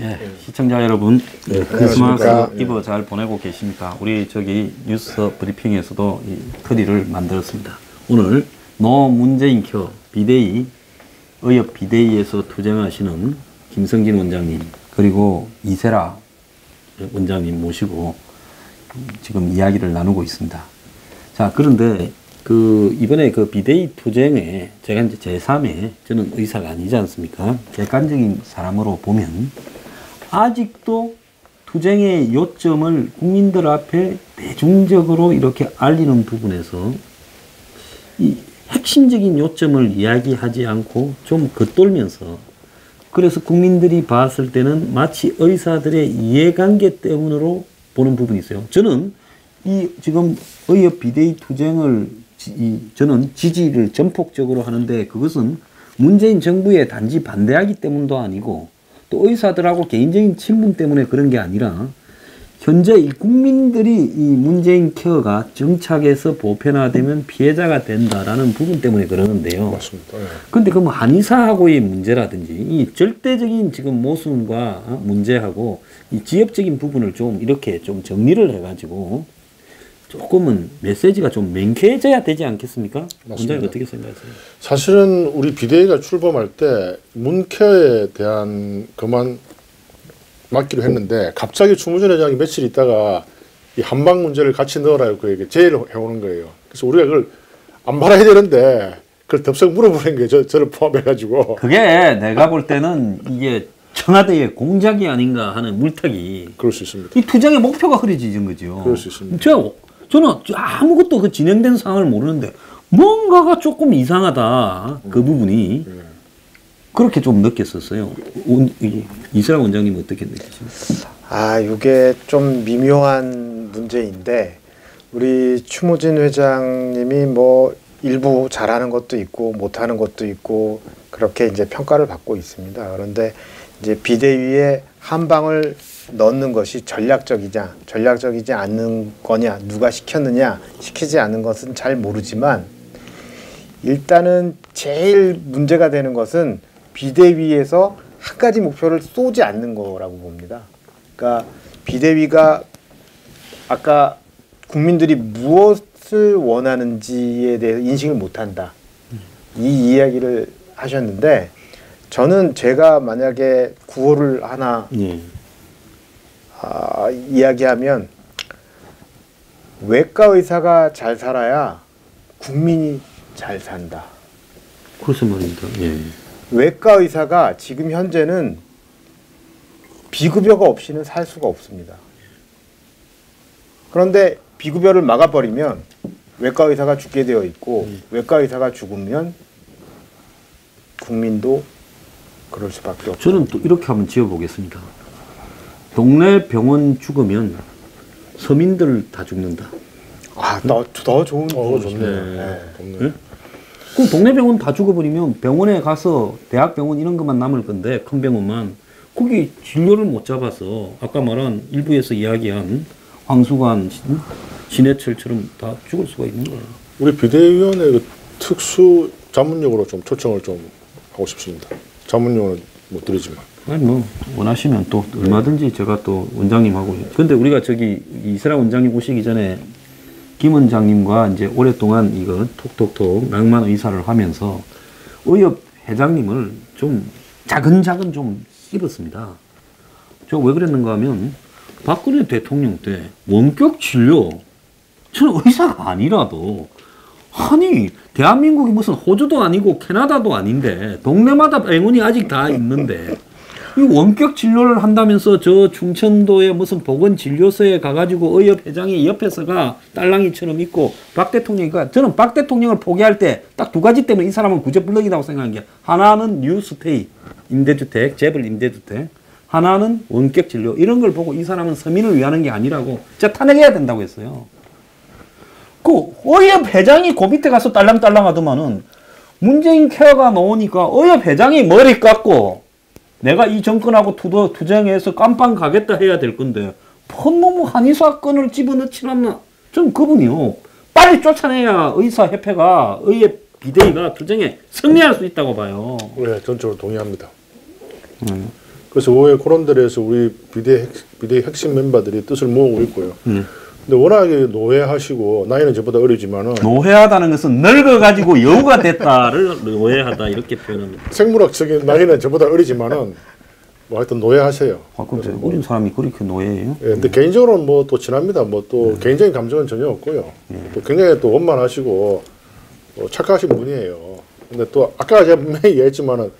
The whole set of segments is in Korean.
예, 시청자 여러분, 네, 크리스마스 안녕하십니까. 이브 잘 보내고 계십니까? 우리 저기 뉴스 브리핑에서도 이 트리를 만들었습니다. 오늘 노 문재인 켜 비대위, 의협 비대위에서 투쟁하시는 김성진 원장님, 그리고 이세라 원장님 모시고 지금 이야기를 나누고 있습니다. 자, 그런데 이번에 비대위 투쟁에 제가 이제 제3의 저는 의사가 아니지 않습니까? 객관적인 사람으로 보면 아직도 투쟁의 요점을 국민들 앞에 대중적으로 이렇게 알리는 부분에서 이 핵심적인 요점을 이야기하지 않고 좀 겉돌면서, 그래서 국민들이 봤을 때는 마치 의사들의 이해관계 때문으로 보는 부분이 있어요. 저는 이 지금 의협 비대위 투쟁을 저는 지지를 전폭적으로 하는데, 그것은 문재인 정부에 단지 반대하기 때문도 아니고 또 의사들하고 개인적인 친분 때문에 그런 게 아니라 현재 이 국민들이 이 문재인 케어가 정착해서 보편화되면 피해자가 된다라는 부분 때문에 그러는데요. 맞습니다. 예. 근데 그럼 한의사하고의 문제라든지 이 절대적인 지금 모순과 문제하고 이 지엽적인 부분을 좀 이렇게 좀 정리를 해가지고 조금은 메시지가 좀 명쾌해져야 되지 않겠습니까? 원장님 어떻게 생각하세요? 사실은 우리 비대위가 출범할 때 문케어에 대한 것만 맡기로 했는데 갑자기 추무전 회장이 며칠 있다가 이 한방 문제를 같이 넣으라고 그에게 제의를 해오는 거예요. 그래서 우리가 그걸 안 말아야 되는데 그걸 덥석 물어보는 거예요. 저를 포함해가지고. 그게 내가 볼 때는 이게 청와대의 공작이 아닌가 하는 물타기. 그럴 수 있습니다. 이 투쟁의 목표가 흐려지는 거죠. 그럴 수 있습니다. 저는 아무것도 그 진행된 상황을 모르는데 뭔가가 조금 이상하다. 그 부분이. 그렇게 좀 느꼈었어요. 이세라 원장님 어떻게 느끼십니까? 이게 좀 미묘한 문제인데, 우리 추모진 회장님이 뭐 일부 잘하는 것도 있고 못하는 것도 있고 그렇게 이제 평가를 받고 있습니다. 그런데 이제 비대위에 한 방을 넣는 것이 전략적이지 않는 거냐, 누가 시켰느냐, 시키지 않은 것은 잘 모르지만 일단은 제일 문제가 되는 것은 비대위에서 한 가지 목표를 쏘지 않는 거라고 봅니다. 그러니까 비대위가 아까 국민들이 무엇을 원하는지에 대해서 인식을 못한다, 이 이야기를 하셨는데, 저는 제가 만약에 구호를 하나 이야기하면 외과 의사가 잘 살아야 국민이 잘 산다. 그래서 말입니다. 예. 외과 의사가 지금 현재는 비급여가 없이는 살 수가 없습니다. 그런데 비급여를 막아버리면 외과 의사가 죽게 되어 있고, 외과 의사가 죽으면 국민도 그럴 수밖에 없죠. 저는 또 이렇게 한번 지어보겠습니다. 동네 병원 죽으면 서민들 다 죽는다. 더 좋은 좋네요. 네? 그럼 동네 병원 다 죽어버리면 병원에 가서 대학병원 이런 것만 남을 건데, 큰 병원만, 거기 진료를 못 잡아서 아까 말한 일부에서 이야기한 황수관, 진해철처럼 다 죽을 수가 있는 거예요. 우리 비대위원회 그 특수 자문용어로 좀 초청을 좀 하고 싶습니다. 자문용어는 못 드리지만. 아니 뭐 원하시면 또 얼마든지 제가 또 원장님하고. 근데 우리가 저기 이세라 원장님 오시기 전에 김 원장님과 이제 오랫동안 이거 톡톡톡 낭만 의사를 하면서 의협 회장님을 좀 차근차근 좀 씹었습니다. 저 왜 그랬는가 하면 박근혜 대통령 때 원격 진료, 저는 의사가 아니라도, 아니 대한민국이 무슨 호주도 아니고 캐나다도 아닌데 동네마다 병원이 아직 다 있는데 이 원격 진료를 한다면서 저 충청도의 무슨 보건진료소에 가가지고 의협 회장이 옆에서가 딸랑이처럼 있고, 박 대통령이, 저는 박 대통령을 포기할 때 딱 두 가지 때문에 이 사람은 구제불능이라고 생각한 게, 하나는 뉴스테이, 임대주택, 재벌 임대주택, 하나는 원격 진료, 이런 걸 보고 이 사람은 서민을 위하는 게 아니라고 진짜 탄핵해야 된다고 했어요. 그 의협 회장이 그 밑에 가서 딸랑딸랑 하더만은 문재인 케어가 나오니까 의협 회장이 머리 깎고 내가 이 정권하고 투쟁해서 깜빵 가겠다 해야 될 건데, 펀너무 한의사 건을 집어넣지 않나. 좀 그분이요, 빨리 쫓아내야 의사협회가, 의협 비대위가 투쟁에 승리할 수 있다고 봐요. 네, 전적으로 동의합니다. 그래서 의회 그런 데에서 우리 비대위 핵심 멤버들이 뜻을 모으고 있고요. 근데 워낙에 노예하시고 나이는 저보다 어리지만은 노회하다는 것은 늙어가지고 여우가 됐다를 노회하다 이렇게 표현합니다. 생물학적인 나이는 저보다 어리지만은 뭐 하여튼 노예하세요. 아, 근데 어린 사람이 그렇게 노예예요? 예, 근데 개인적으로는 뭐 또 친합니다. 뭐 또 개인적인 감정은 전혀 없고요. 또 굉장히 또 원만하시고 착하신 분이에요. 근데 또 아까 제가 분명히 얘기했지만은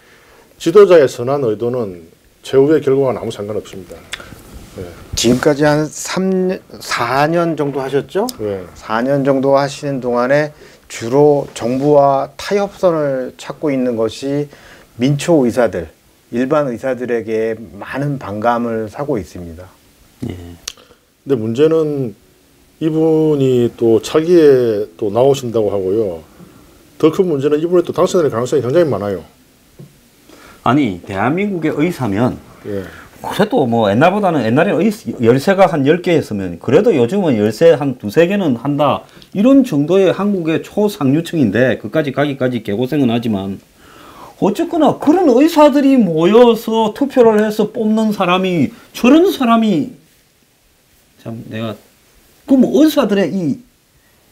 지도자의 선한 의도는 최후의 결과와 아무 상관없습니다. 지금까지 한 4년 정도 하셨죠? 네. 4년 정도 하시는 동안에 주로 정부와 타협선을 찾고 있는 것이 민초 의사들, 일반 의사들에게 많은 반감을 사고 있습니다. 예. 근데 문제는 이분이 또 차기에 또 나오신다고 하고요. 더 큰 문제는 이분이 또 당선될 가능성이 굉장히 많아요. 아니, 대한민국의 의사면 예. 그래도 뭐 옛날에는 열쇠가 한 10개였으면 그래도 요즘은 열쇠 한 두세 개는 한다. 이런 정도의 한국의 초상류층인데 그까지 가기까지 개고생은 하지만 어쨌거나 그런 의사들이 모여서 투표를 해서 뽑는 사람이 저런 사람이 참 내가 그 뭐 의사들의 이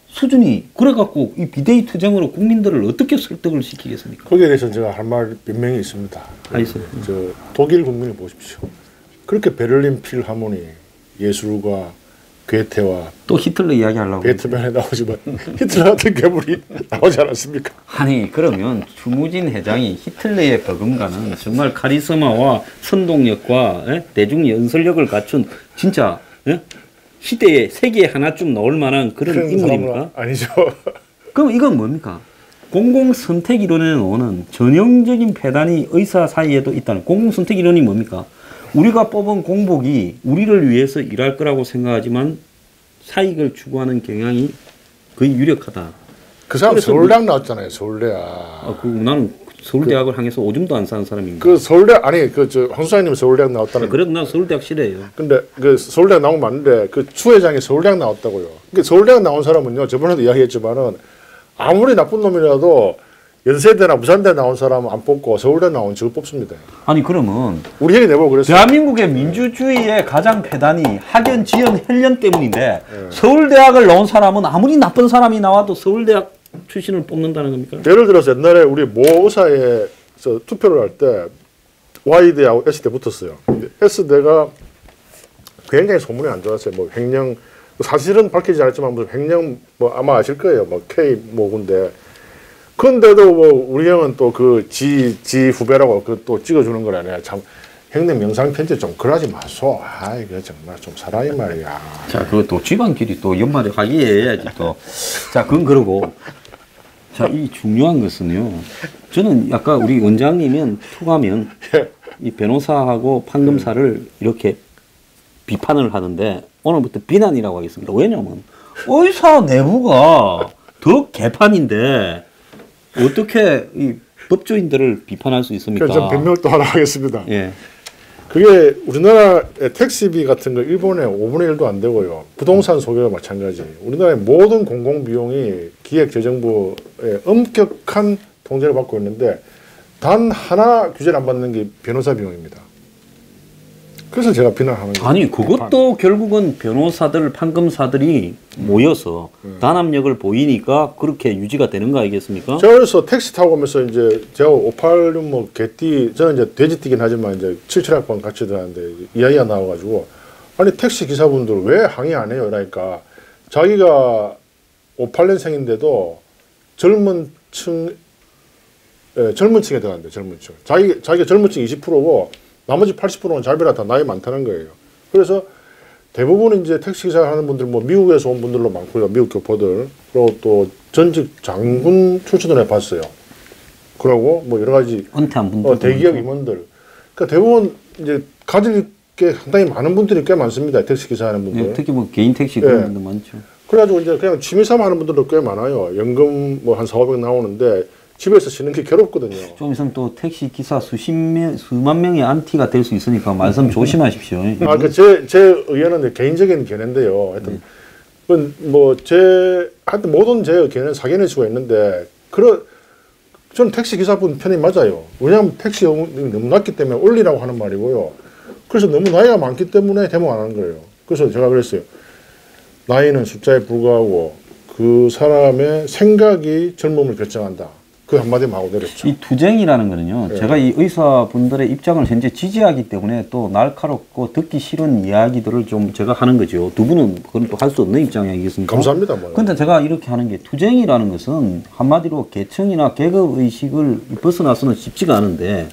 수준이 그래갖고 이 비대위 투쟁으로 국민들을 어떻게 설득을 시키겠습니까? 거기에 대해서 제가 할 말 변명이 있습니다. 알겠어요. 저 독일 국민을 보십시오. 그렇게 베를린 필하모니 예술가 괴테와 또 히틀러 이야기하려고. 베트맨에 나오지만 히틀러 같은 괴물이 나오지 않았습니까? 아니 그러면 주무진 회장이 히틀러의 버금가는 정말 카리스마와 선동력과 대중 연설력을 갖춘 진짜 시대에 세계에 하나쯤 나올 만한 그런 인물입니까? 아니죠. 그럼 이건 뭡니까? 공공선택 이론에 나오는 전형적인 폐단이 의사 사이에도 있다는 공공선택 이론이 뭡니까? 우리가 뽑은 공복이 우리를 위해서 일할 거라고 생각하지만 사익을 추구하는 경향이 거의 유력하다. 그 사람 서울대학 나왔잖아요. 서울대학. 나는 서울대학을 향해서 오줌도 안 싸는 사람입니다. 그 서울대학 아니 저 황수장님 서울대학 나왔다는. 그래도 난 서울대학 싫어해요. 근데 그 서울대학 나온 거 맞는데 그 추 회장이 서울대학 나왔다고요. 그 서울대학 나온 사람은요. 저번에도 이야기했지만은 아무리 나쁜 놈이라도 연세대나 무산대 나온 사람은 안 뽑고 서울대 나온 저걸 뽑습니다. 아니 그러면 우리 형이 내보고 그랬어요. 대한민국의 민주주의의 가장 폐단이 학연, 지연, 혈연 때문인데 서울대학을 나온 사람은 아무리 나쁜 사람이 나와도 서울대학 출신을 뽑는다는 겁니까? 예를 들어서 옛날에 우리 모 의사에서 투표를 할 때 Y대하고 S대 붙었어요. S대가 굉장히 소문이 안 좋았어요. 뭐 횡령 사실은 밝히지 않았지만 무슨 횡령 뭐 아마 아실 거예요. 뭐 K 뭐군데. 근데도 뭐 우리 형은 또 그 지 후배라고 그 또 찍어주는 거라네. 참 형님 영상 편집 좀 그러지 마소. 아이 그 정말 좀 살아이 말이야. 자, 그것도 집안끼리 또 연말에 화기애애해야지 또. 자, 그건 그러고. 자, 이 중요한 것은요. 저는 아까 우리 원장님은 투가면 이 변호사하고 판검사를 이렇게 비판을 하는데 오늘부터 비난이라고 하겠습니다. 왜냐면 의사 내부가 더 개판인데 어떻게 이 법조인들을 비판할 수 있습니까? 그래서 변명 또 하나 하겠습니다. 예. 그게 우리나라 택시비 같은 거 일본에 5분의 1도 안 되고요. 부동산 소유와 마찬가지. 우리나라의 모든 공공비용이 기획재정부의 엄격한 통제를 받고 있는데 단 하나 규제를 안 받는 게 변호사 비용입니다. 그래서 제가 비난하는 거예요. 아니 그것도 결국은 변호사들, 판검사들이 모여서 단합력을 보이니까 그렇게 유지가 되는 거 아니겠습니까? 제가 그래서 택시 타고 오면서 이제 제가 586 뭐 개띠 저는 이제 돼지띠긴 하지만 이제 77학번 같이 들었는데 이야기가 나와가지고 아니 택시 기사분들 왜 항의 안 해요? 그러니까 자기가 58년생인데도 젊은 층에 들어간대. 젊은 층. 자기가 젊은 층 20%고 나머지 80%는 자기보다 다 나이 많다는 거예요. 그래서 대부분 이제 택시기사 하는 분들 뭐 미국에서 온 분들로 많고요. 미국 교포들. 그리고 또 전직 장군 출신을 해봤어요. 그러고 뭐 여러 가지 은퇴한 분들 대기업 임원들. 그러니까 대부분 이제 가질 게 상당히 많은 분들이 꽤 많습니다. 택시기사 하는 분들. 예, 특히 뭐 개인 택시 그런 분들 많죠. 그래가지고 이제 그냥 취미삼아 하는 분들도 꽤 많아요. 연금 뭐 한 4,500 나오는데 집에서 쉬는 게 괴롭거든요. 좀 있으면 또 택시 기사 수만 명의 안티가 될 수 있으니까 말씀 조심하십시오. 제 의견은 개인적인 견해인데요. 하여튼 하여튼 모든 제 견해는 사견일 수가 있는데 저는 택시 기사분 편이 맞아요. 왜냐하면 택시 너무 낮기 때문에 올리라고 하는 말이고요. 그래서 너무 나이가 많기 때문에 데모 안 하는 거예요. 그래서 제가 그랬어요. 나이는 숫자에 불과하고 그 사람의 생각이 젊음을 결정한다. 그 한마디만 하고 내렸죠. 이 투쟁이라는 거는요. 예. 제가 이 의사분들의 입장을 현재 지지하기 때문에 또 날카롭고 듣기 싫은 이야기들을 좀 제가 하는 거죠. 두 분은 그건 또 할 수 없는 입장이 아니겠습니까? 감사합니다. 뭐. 근데 제가 이렇게 하는 게 투쟁이라는 것은 한마디로 계층이나 계급 의식을 벗어나서는 쉽지가 않은데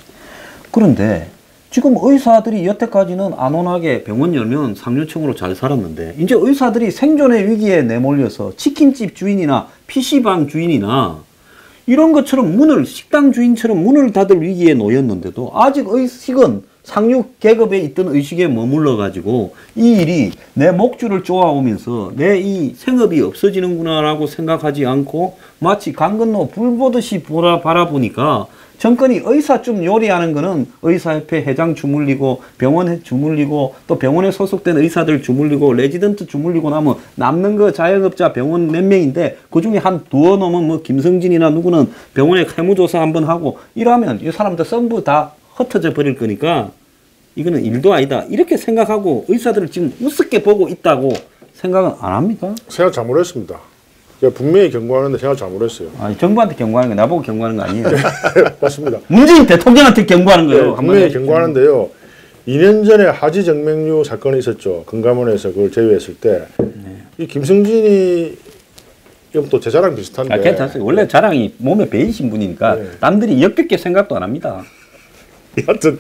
그런데 지금 의사들이 여태까지는 안온하게 병원 열면 상류층으로 잘 살았는데 이제 의사들이 생존의 위기에 내몰려서 치킨집 주인이나 PC방 주인이나 이런 것처럼 식당 주인처럼 문을 닫을 위기에 놓였는데도 아직 의식은 상류 계급에 있던 의식에 머물러 가지고 이 일이 내 목줄을 쪼아오면서 내 이 생업이 없어지는구나라고 생각하지 않고 마치 강 건너 불 보듯이 바라보니까 정권이 의사 좀 요리하는 거는 의사협회 회장 주물리고 병원에 주물리고 또 병원에 소속된 의사들 주물리고 레지던트 주물리고 나면 남는 거 자영업자 병원 몇 명인데 그중에 한 두어 놈은 뭐 김성진이나 누구는 병원에 세무조사 한번 하고 이러면 이 사람들 전부 다 흩어져 버릴 거니까 이거는 일도 아니다 이렇게 생각하고 의사들을 지금 우습게 보고 있다고 생각은 안 합니까? 생각 잘못했습니다. 제가 분명히 경고하는데 생각 잘못했어요. 아니, 정부한테 경고하는 거 나보고 경고하는 거 아니에요. 맞습니다. 문재인 대통령한테 경고하는 거예요. 네, 분명히 경고하는데요. 2년 전에 하지정맥류 사건이 있었죠. 금감원에서 그걸 제외했을 때 이 김승진이 이건 또 제 자랑 비슷한데. 아, 괜찮아요. 원래 자랑이 몸에 배이신 분이니까 네. 남들이 역겹게 생각도 안 합니다. 하여튼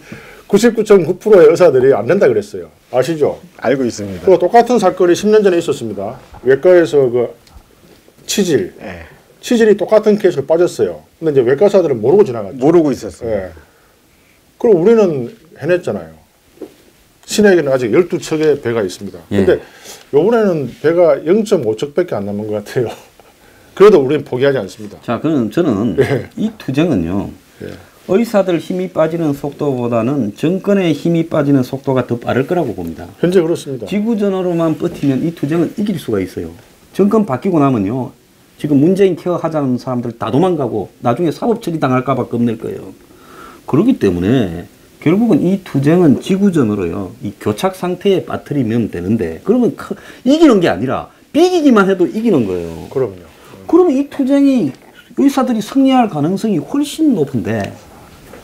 99.9%의 의사들이 안 된다 그랬어요. 아시죠? 알고 있습니다. 그리고 똑같은 사건이 10년 전에 있었습니다. 외과에서 그 치질이 똑같은 케이스로 빠졌어요. 근데 이제 외과사들은 모르고 지나갔죠. 모르고 있었어요. 예. 그럼 우리는 해냈잖아요. 신에게는 아직 12척의 배가 있습니다. 예. 근데 요번에는 배가 0.5척밖에 안 남은 것 같아요. 그래도 우리는 포기하지 않습니다. 자, 그럼 저는 예. 이 투쟁은요. 예. 의사들 힘이 빠지는 속도보다는 정권의 힘이 빠지는 속도가 더 빠를 거라고 봅니다. 현재 그렇습니다. 지구전으로만 버티면 이 투쟁은 이길 수가 있어요. 정권 바뀌고 나면요. 지금 문재인 케어 하자는 사람들 다 도망가고 나중에 사법 처리 당할까 봐 겁낼 거예요. 그렇기 때문에 결국은 이 투쟁은 지구전으로요. 이 교착 상태에 빠뜨리면 되는데 그러면 이기는 게 아니라 비기기만 해도 이기는 거예요. 그럼요. 그러면 이 투쟁이 의사들이 승리할 가능성이 훨씬 높은데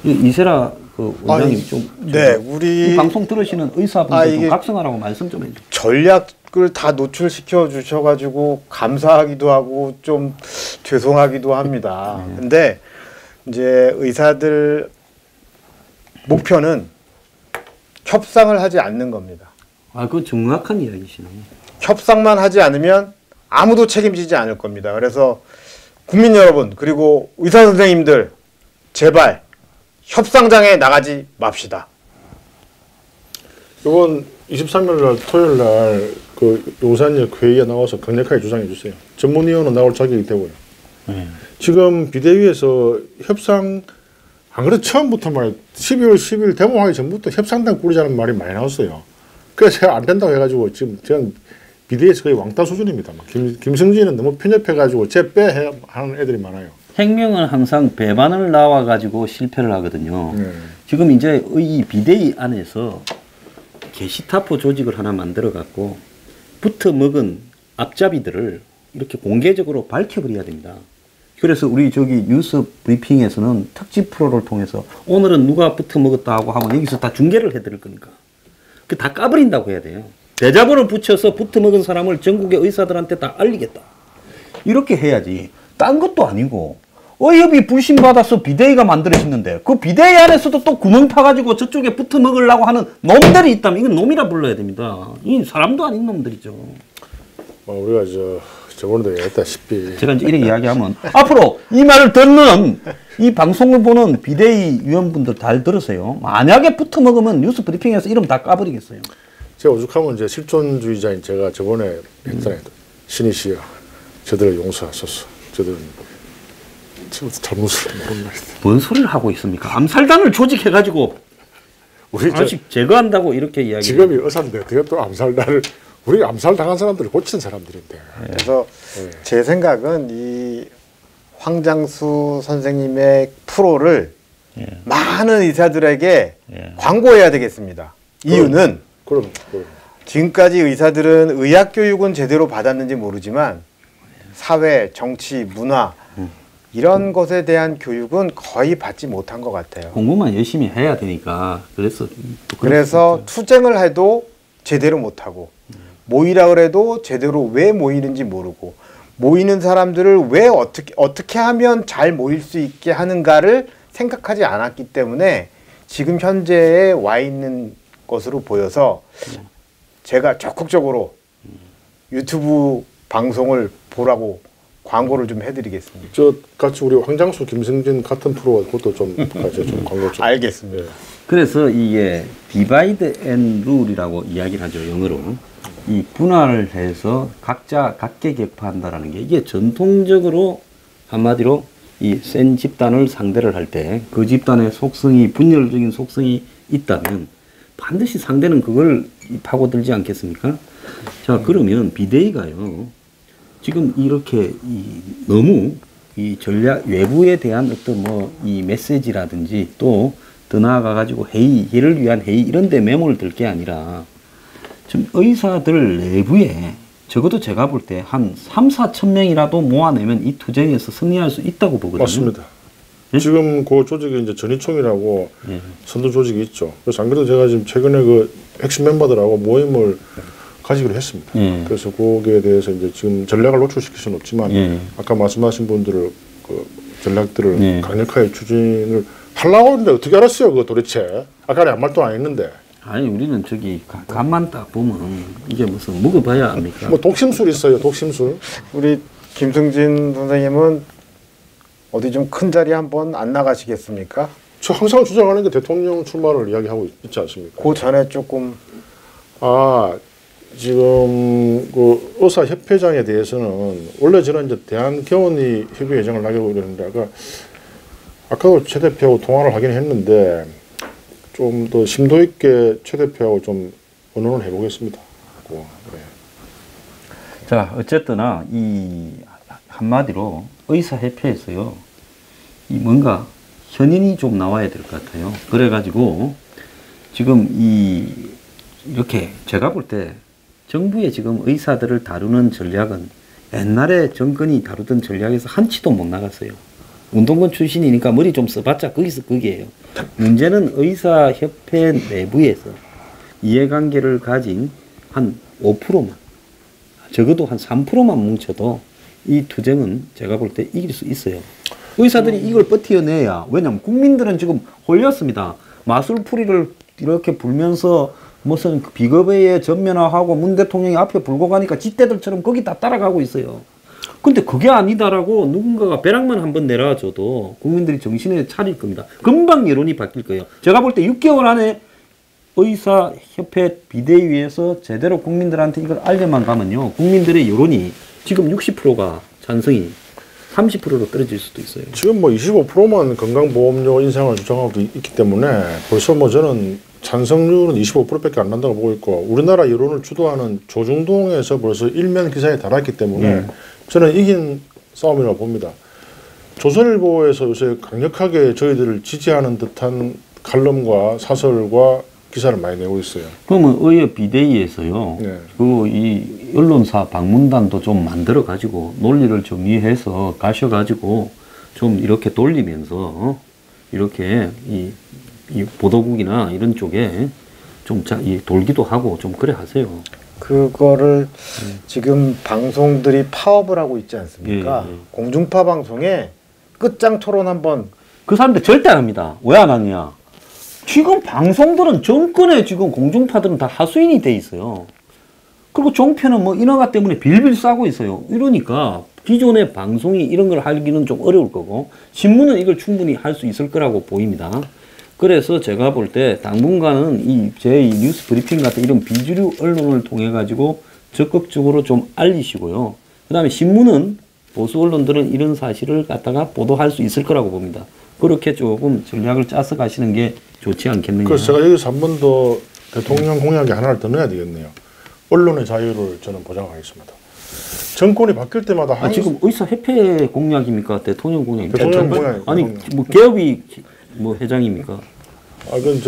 이세라 그 원장님 아니, 좀 네, 이 우리 방송 들으시는 의사분들 좀 이게 각성하라고 말씀 좀 해주세요. 전략을 다 노출시켜 주셔가지고 감사하기도 하고 좀 죄송하기도 합니다. 근데 이제 의사들 목표는 협상을 하지 않는 겁니다. 아, 그거 정확한 이야기시네요. 협상만 하지 않으면 아무도 책임지지 않을 겁니다. 그래서 국민 여러분 그리고 의사 선생님들 제발 협상장에 나가지 맙시다. 이번 23일 날 토요일 날 그 용산역 회의에 나와서 강력하게 주장해 주세요. 전문위원은 나올 자격이 되고요. 지금 비대위에서 협상 안 그래도 처음부터 말 12월 10일 데모하기 전부터 협상단 꾸리자는 말이 많이 나왔어요. 그래서 제가 안 된다고 해가지고 지금 저는 비대위에서 거의 왕따 수준입니다. 김승진은 너무 편협해가지고 제 빼 하는 애들이 많아요. 행명은 항상 배반을 나와가지고 실패를 하거든요. 지금 이제 이 비대위 안에서 게시타포 조직을 하나 만들어갖고 붙어 먹은 앞잡이들을 이렇게 공개적으로 밝혀버려야 됩니다. 그래서 우리 저기 뉴스 브리핑에서는 특집 프로를 통해서 오늘은 누가 붙어 먹었다 하고 하면 여기서 다 중계를 해드릴 거니까. 그 다 까버린다고 해야 돼요. 대자보를 붙여서 붙어 먹은 사람을 전국의 의사들한테 다 알리겠다. 이렇게 해야지. 딴 것도 아니고. 의협이 불신받아서 비대위가 만들어졌는데 그 비대위 안에서도 또 구멍 파가지고 저쪽에 붙어 먹으려고 하는 놈들이 있다면 이건 놈이라 불러야 됩니다. 이 사람도 아닌 놈들이죠. 우리가 저번에도 얘기했다시피 제가 이제 이렇게 이야기하면 앞으로 이 말을 듣는 이 방송을 보는 비대위 위원분들 잘 들으세요. 만약에 붙어 먹으면 뉴스 브리핑에서 이름 다 까버리겠어요. 제가 오죽하면 이제 실존주의자인 제가 저번에 했잖아요. 신이 씨야 저들을 용서하소서. 저들은 잘못을 모르는 말이다. 뭔 소리를 하고 있습니까? 암살단을 조직해가지고 우리 아직 제거한다고 이렇게 이야기. 직업이 의사인데 어떻게 또 암살단을 우리 암살 당한 사람들을 고친 사람들인데. 그래서 제 생각은 이 황장수 선생님의 프로를 예. 많은 의사들에게 예. 광고해야 되겠습니다. 이유는 그럼. 지금까지 의사들은 의학 교육은 제대로 받았는지 모르지만 사회, 정치, 문화 이런 것에 대한 교육은 거의 받지 못한 것 같아요. 공부만 열심히 해야 되니까 그래서 투쟁을 해도 제대로 못하고 모이라 그래도 제대로 왜 모이는지 모르고 모이는 사람들을 왜 어떻게 하면 잘 모일 수 있게 하는가를 생각하지 않았기 때문에 지금 현재에 와 있는 것으로 보여서 제가 적극적으로 유튜브 방송을 보라고 광고를 좀 해드리겠습니다. 저 같이 우리 황장수, 김승진 같은 프로 그것도 좀 같이 좀 광고 좀. 알겠습니다. 그래서 이게 디바이드 앤 룰이라고 이야기를 하죠, 영어로. 이 분할을 해서 각자 각계격파한다라는 게 이게 전통적으로 한마디로 이 센 집단을 상대를 할 때 그 집단의 속성이 분열적인 속성이 있다면 반드시 상대는 그걸 파고들지 않겠습니까? 자, 그러면 비대위가요. 지금 이렇게 너무 이 전략 외부에 대한 어떤 뭐 이 메시지라든지 또 더 나아가 가지고 회의를 위한 회의 이런 데 메모를 들 게 아니라 좀 의사들 내부에 적어도 제가 볼 때 한 3-4천 명이라도 모아내면 이 투쟁에서 승리할 수 있다고 보거든요. 맞습니다. 예? 지금 그 조직이 이제 전의총이라고 예. 선도 조직이 있죠. 그래서 안 그래도 제가 지금 최근에 그 핵심 멤버들하고 모임을 가지기로 했습니다. 예. 그래서 거기에 대해서 이제 지금 전략을 노출시킬 수는 없지만 예. 아까 말씀하신 분들을 그 전략들을 예. 강력하게 추진을 하려고 하는데 어떻게 알았어요, 그거 도대체? 아까는 아무 말도 안 했는데. 아니 우리는 저기 간만 딱 보면 이게 무슨 먹어봐야 합니까? 뭐 독심술 있어요, 독심술. 우리 김승진 선생님은 어디 좀 큰 자리 한번 안 나가시겠습니까? 저 항상 주장하는 게 대통령 출마를 이야기하고 있지 않습니까? 그 전에 조금 지금 그 의사협회장에 대해서는 원래 저는 이제 대한개원의 협의회장을 나가고 그러는데 아까도 최 대표하고 통화를 하긴 했는데 좀 더 심도 있게 최 대표하고 좀 의논을 해보겠습니다. 네. 자, 어쨌거나 이 한마디로 의사협회에서요, 이 뭔가 현인이 좀 나와야 될 것 같아요. 그래가지고 지금 이렇게 제가 볼 때 정부의 지금 의사들을 다루는 전략은 옛날에 정권이 다루던 전략에서 한치도 못 나갔어요. 운동권 출신이니까 머리 좀 써봤자 거기서 거기에요. 문제는 의사협회 내부에서 이해관계를 가진 한 5%만, 적어도 한 3%만 뭉쳐도 이 투쟁은 제가 볼 때 이길 수 있어요. 의사들이 이걸 버텨내야, 왜냐면 국민들은 지금 홀렸습니다. 마술풀이를 이렇게 불면서 무슨 비겁에 전면화하고 문 대통령이 앞에 불고 가니까 지떼들처럼 거기 다 따라가고 있어요. 근데 그게 아니다라고 누군가가 배락만 한번 내놔줘도 국민들이 정신을 차릴 겁니다. 금방 여론이 바뀔 거예요. 제가 볼 때 6개월 안에 의사협회 비대위에서 제대로 국민들한테 이걸 알려만 가면요, 국민들의 여론이 지금 60%가 찬성이 30%로 떨어질 수도 있어요. 지금 뭐 25%만 건강보험료 인상을 주장하고 있기 때문에 벌써 뭐 저는 찬성률은 25%밖에 안 난다고 보고 있고, 우리나라 여론을 주도하는 조중동에서 벌써 일면 기사에 달았기 때문에 저는 이긴 싸움이라고 봅니다. 조선일보에서 요새 강력하게 저희들을 지지하는 듯한 칼럼과 사설과 기사를 많이 내고 있어요. 그러면 의협 비대위에서요, 네. 이 언론사 방문단도 좀 만들어 가지고 논리를 정리해서 가셔가지고 좀 이렇게 돌리면서 이렇게 이 보도국이나 이런 쪽에 좀 돌기도 하고 좀 그래 하세요. 그거를 지금 방송들이 파업을 하고 있지 않습니까? 예, 예. 공중파 방송에 끝장 토론 한번. 그 사람들 절대 안 합니다. 왜 안 하냐? 지금 방송들은 정권에 지금 공중파들은 다 하수인이 돼 있어요. 그리고 종편은 뭐 인허가 때문에 빌빌 싸고 있어요. 이러니까 기존의 방송이 이런 걸 하기는 좀 어려울 거고, 신문은 이걸 충분히 할 수 있을 거라고 보입니다. 그래서 제가 볼 때 당분간은 제 뉴스 브리핑 같은 이런 비주류 언론을 통해 가지고 적극적으로 좀 알리시고요. 그 다음에 신문은, 보수 언론들은 이런 사실을 갖다가 보도할 수 있을 거라고 봅니다. 그렇게 조금 전략을 짜서 가시는 게 좋지 않겠느냐. 그래서 제가 여기서 한 번 더 대통령 공약에 하나를 더 넣어야 되겠네요. 언론의 자유를 저는 보장하겠습니다. 정권이 바뀔 때마다 지금 의사 협회 공약입니까? 대통령 공약입니까? 대통령 공약이에요. 아니 뭐 개업이 뭐 회장입니까? 그건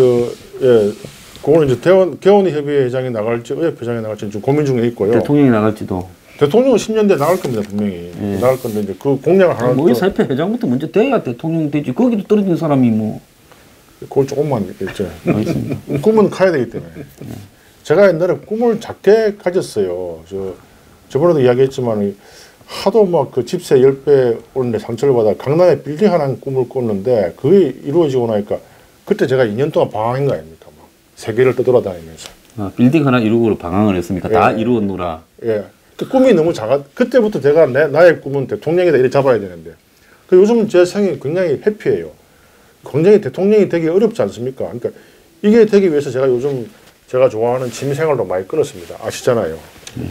그거는 이제 개원이 협의회 회장이 나갈지 의협 회장이 나갈지 좀 고민 중에 있고요. 대통령이 나갈지도. 대통령은 10년 뒤에 나갈 겁니다 분명히. 나갈 건데 이제 그 공약을 하나 뭐 의사 협회 회장부터 먼저 돼야 대통령 되지. 거기도 떨어진 사람이 뭐. 그걸 조금만 있죠. 알겠습니다. 꿈은 커야 되기 때문에. 제가 옛날에 꿈을 작게 가졌어요. 저번에도 이야기했지만 하도 막 그 집세 10배 오는데 상처를 받아 강남에 빌딩 하나 꿈을 꿨는데 그게 이루어지고 나니까 그때 제가 2년 동안 방황한 거 아닙니까? 막 세계를 떠돌아다니면서. 빌딩 하나 이루고 방황을 했습니까? 다 이루었노라. 예. 그 꿈이 너무 그때부터 제가 나의 꿈은 대통령이다 이렇게 잡아야 되는데. 요즘 제 생이 굉장히 해피해요. 굉장히 대통령이 되기 어렵지 않습니까? 그러니까 이게 되기 위해서 제가 요즘 제가 좋아하는 취미생활도 많이 끊었습니다. 아시잖아요.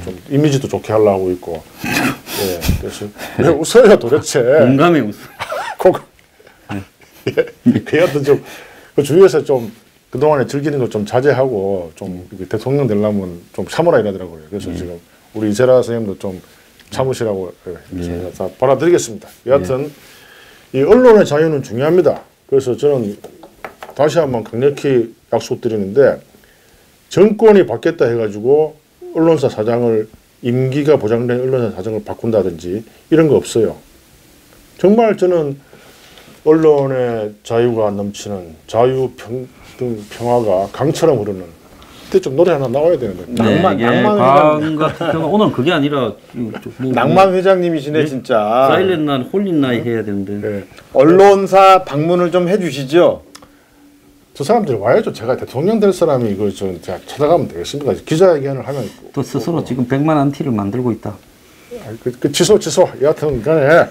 좀 이미지도 좋게 하려고 하고 있고. 예. 그래서 왜 웃어요 도대체. 공감에 웃어. 여하튼 좀 그 주위에서 좀 그동안에 즐기는 거 좀 자제하고 좀 대통령 되려면 좀 참으라 이러더라고요. 그래서 지금 우리 이세라 선생님도 좀 참으시라고 다 받아드리겠습니다. 여하튼 이 언론의 자유는 중요합니다. 그래서 저는 다시 한번 강력히 약속드리는데 정권이 바뀌었다 해가지고 언론사 사장을 임기가 보장된 언론사 사장을 바꾼다든지 이런 거 없어요. 정말 저는 언론의 자유가 넘치는 자유평등 평화가 강처럼 흐르는 그때 좀 노래 하나 나와야 되는데 낭만 회장 오늘 그게 아니라 낭만 회장님이시네 진짜. 사일렌 날 홀린 나이 해야 되는데. 네. 언론사 방문을 좀 해주시죠. 저 사람들이 와야죠. 제가 대통령 될 사람이 이거 좀 제가 찾아가면 되겠습니까? 기자회견을 하면 또 스스로 지금 100만 안티를 만들고 있다. 그 취소. 여하튼 간에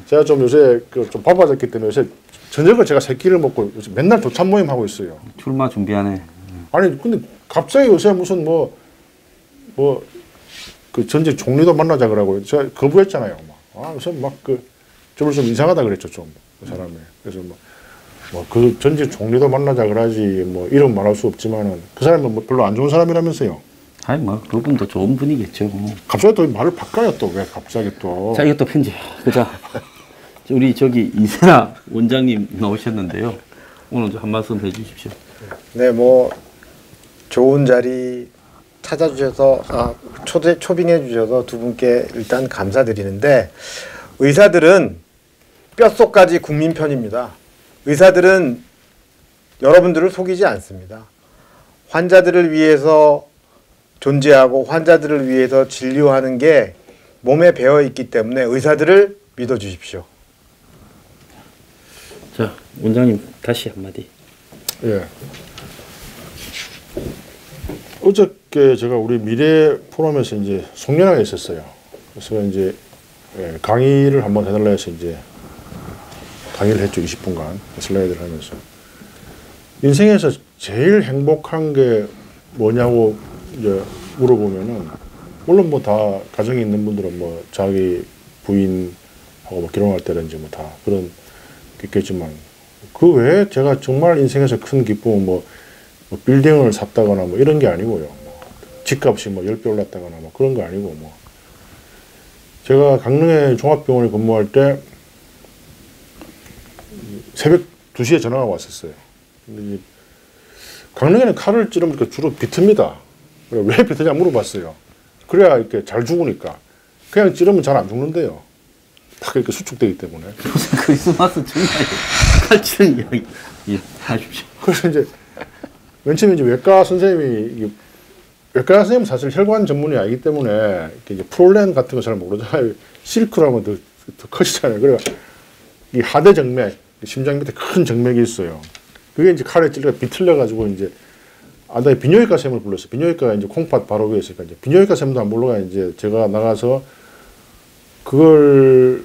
제가 좀 요새 좀 바빠졌기 때문에 요새 저녁을 제가 3끼를 먹고 요새 맨날 도참 모임 하고 있어요. 출마 준비하네. 아니 근데 갑자기 요새 무슨 그 전직 총리도 만나자 그러고 제가 거부했잖아요. 요새 좀 이상하다 그랬죠 좀 그 사람이. 그래서 그 전직 총리도 만나자 그러지 이름 말할 수 없지만은 그 사람은 별로 안 좋은 사람이라면서요. 아니 그분도 좋은 분이겠죠. 갑자기 또 말을 바꿔요 또 왜 갑자기 또. 자 이것도 편집. 그자 우리 저기 이세라 원장님 나오셨는데요. 오늘 한 말씀 해주십시오. 네, 좋은 자리 찾아주셔서 초빙해 주셔서 두 분께 일단 감사드리는데 의사들은 뼛속까지 국민 편입니다. 의사들은 여러분들을 속이지 않습니다. 환자들을 위해서 존재하고 환자들을 위해서 진료하는 게 몸에 배어 있기 때문에 의사들을 믿어주십시오. 자, 원장님 다시 한마디. 예. 어저께 제가 우리 미래 포럼에서 이제 송년회가 있었어요. 그래서 이제 강의를 한번 해달라 해서 이제 강의를 했죠. 20분간 슬라이드를 하면서 인생에서 제일 행복한 게 뭐냐고 이제 물어보면은 물론 다 가정이 있는 분들은 자기 부인하고 결혼할 때든지 다 그런 게 있겠지만 그 외에 제가 정말 인생에서 큰 기쁨은 빌딩을 샀다거나 이런 게 아니고요. 집값이 10배 올랐다거나 그런 거 아니고 제가 강릉의 종합병원에 근무할 때 새벽 2시에 전화가 왔었어요. 근데 강릉에는 칼을 찌르면 주로 비틉니다. 왜 비트냐 물어봤어요. 그래야 이렇게 잘 죽으니까. 그냥 찌르면 잘 안 죽는데요. 딱 이렇게 수축되기 때문에. 무슨 크리스마스 정말 칼치는 이야기 하십시오. 그래서 이제 맨 처음에 이제 외과 선생님은 사실 혈관 전문이 아니기 때문에 이제 프롤렌 같은 거 잘 모르잖아요. 실크라면 더 커지잖아요. 그래 이 하대 정맥, 심장 밑에 큰 정맥이 있어요. 그게 이제 칼에 찔러 비틀려가지고 이제 나 비뇨기과 쌤을 불렀어요. 비뇨기과가 이제 콩팥 바로 위에 있으니까 이제 비뇨기과 쌤도 안 불러가 이제 제가 나가서 그걸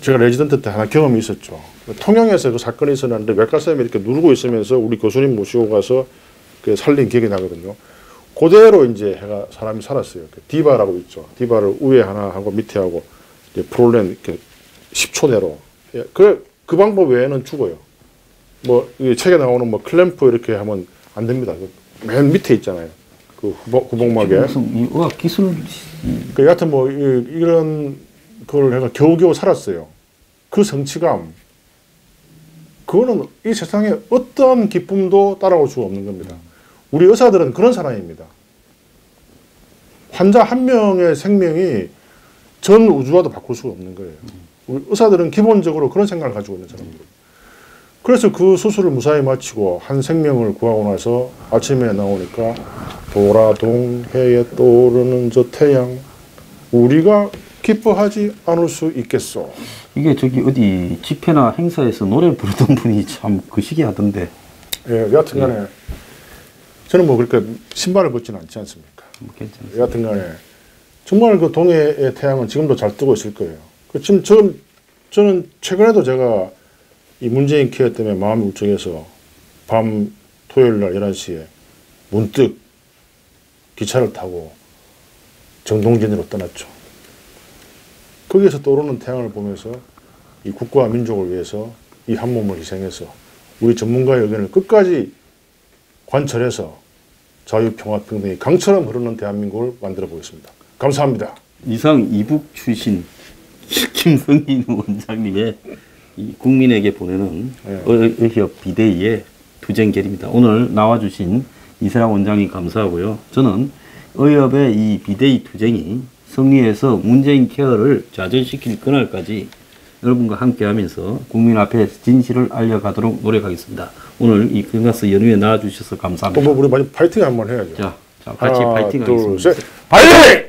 제가 레지던트 때 하나 경험이 있었죠. 통영에서 그 사건이 있었는데 외과 쌤이 이렇게 누르고 있으면서 우리 교수님 모시고 가서 그 살린 기억이 나거든요. 그대로 이제 사람이 살았어요. 디바라고 있죠. 디바를 위에 하나 하고 밑에 하고 이제 프롤렌 이렇게 10초 내로. 그 방법 외에는 죽어요. 이 책에 나오는 클램프 이렇게 하면 안 됩니다. 맨 밑에 있잖아요. 그 구복막에. 무슨 이 의학 기술 그 여하튼 뭐 이런 걸 내가 겨우겨우 살았어요. 그 성취감, 그거는 이 세상에 어떤 기쁨도 따라올 수가 없는 겁니다. 우리 의사들은 그런 사람입니다. 환자 한 명의 생명이 전 우주와도 바꿀 수가 없는 거예요. 우리 의사들은 기본적으로 그런 생각을 가지고 있는 사람들. 그래서 그 수술을 무사히 마치고 한 생명을 구하고 나서 아침에 나오니까 보라동 해에 떠오르는 저 태양, 우리가 기뻐하지 않을 수 있겠소. 이게 저기 어디 집회나 행사에서 노래 부르던 분이 참 그 시기 하던데. 예, 여하튼간에 저는 뭐 그렇게 신발을 벗지는 않지 않습니까? 괜찮습니다. 여하튼간에 정말 그 동해의 태양은 지금도 잘 뜨고 있을 거예요. 지금 저는 최근에도 제가 이 문재인 케어 때문에 마음이 울적해서 밤 토요일 날 11시에 문득 기차를 타고 정동진으로 떠났죠. 거기에서 떠오르는 태양을 보면서 이 국가와 민족을 위해서 이 한 몸을 희생해서 우리 전문가의 의견을 끝까지 관철해서 자유평화평등이 강처럼 흐르는 대한민국을 만들어 보겠습니다. 감사합니다. 이상 이북 출신 김성인 원장님의 이 국민에게 보내는 의협 비대위의 투쟁결입니다. 오늘 나와주신 이세랑 원장님 감사하고요. 저는 의협의 이 비대위 투쟁이 승리해서 문재인 케어를 좌절시킬 그날까지 여러분과 함께하면서 국민 앞에 진실을 알려가도록 노력하겠습니다. 오늘 이 금가스 연휴에 나와주셔서 감사합니다. 우리 많이 파이팅 한번 해야죠. 자 같이 하나, 파이팅 둘, 하겠습니다. 셋, 파이팅!